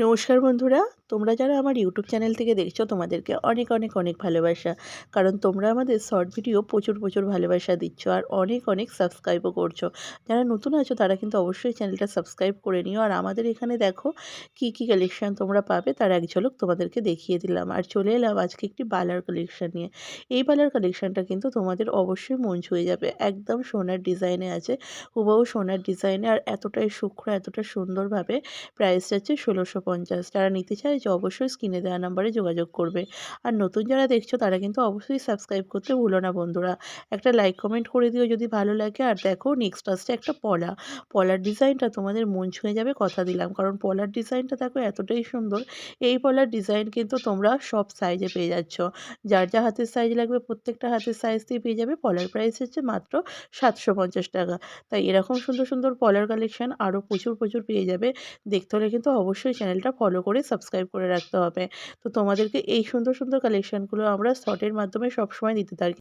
নমস্কার বন্ধুরা, তোমরা যারা আমার ইউটিউব চ্যানেল থেকে দেখছো তোমাদেরকে অনেক অনেক অনেক ভালোবাসা। কারণ তোমরা আমাদের শর্ট ভিডিও প্রচুর প্রচুর ভালোবাসা দিচ্ছ আর অনেক অনেক সাবস্ক্রাইবও করছো। যারা নতুন আছো তারা কিন্তু অবশ্যই চ্যানেলটা সাবস্ক্রাইব করে নিও। আর আমাদের এখানে দেখো কি কি কালেকশন তোমরা পাবে তার এক ঝলক তোমাদেরকে দেখিয়ে দিলাম। আর চলে এলাম আজকে একটি বালার কালেকশন নিয়ে। এই বালার কালেকশনটা কিন্তু তোমাদের অবশ্যই মন ছুঁয়ে যাবে। একদম সোনার ডিজাইনে আছে, হুবহু সোনার ডিজাইনে, আর এতটাই সূক্ষ্ম এতটা সুন্দরভাবে। প্রাইস যাচ্ছে ১৬৫০। যারা নিতে চায় যে অবশ্যই স্ক্রিনে দেওয়া নাম্বারে যোগাযোগ করবে। আর নতুন যারা দেখছো তারা কিন্তু অবশ্যই সাবস্ক্রাইব করতে ভুলো না বন্ধুরা। একটা লাইক কমেন্ট করে দিও যদি ভালো লাগে। আর দেখো নেক্সট আসছে একটা পলা। পলার ডিজাইনটা তোমাদের মন ছুঁয়ে যাবে, কথা দিলাম। কারণ পলার ডিজাইনটা দেখো এতটাই সুন্দর। এই পলার ডিজাইন কিন্তু তোমরা সব সাইজে পেয়ে যাচ্ছ। যার যা হাতের সাইজ লাগবে প্রত্যেকটা হাতের সাইজ দিয়ে পেয়ে যাবে। পলার প্রাইস হচ্ছে মাত্র ৭৫০ টাকা। তাই এরকম সুন্দর সুন্দর পলার কালেকশন আরও প্রচুর প্রচুর পেয়ে যাবে। দেখতে হলে কিন্তু অবশ্যই চ্যানেলটা ফলো করে সাবস্ক্রাইব করে রাখতে হবে। তো তোমাদেরকে এই সুন্দর সুন্দর কালেকশনগুলো আমরা শর্টের মাধ্যমে সবসময় দিতে থাকি।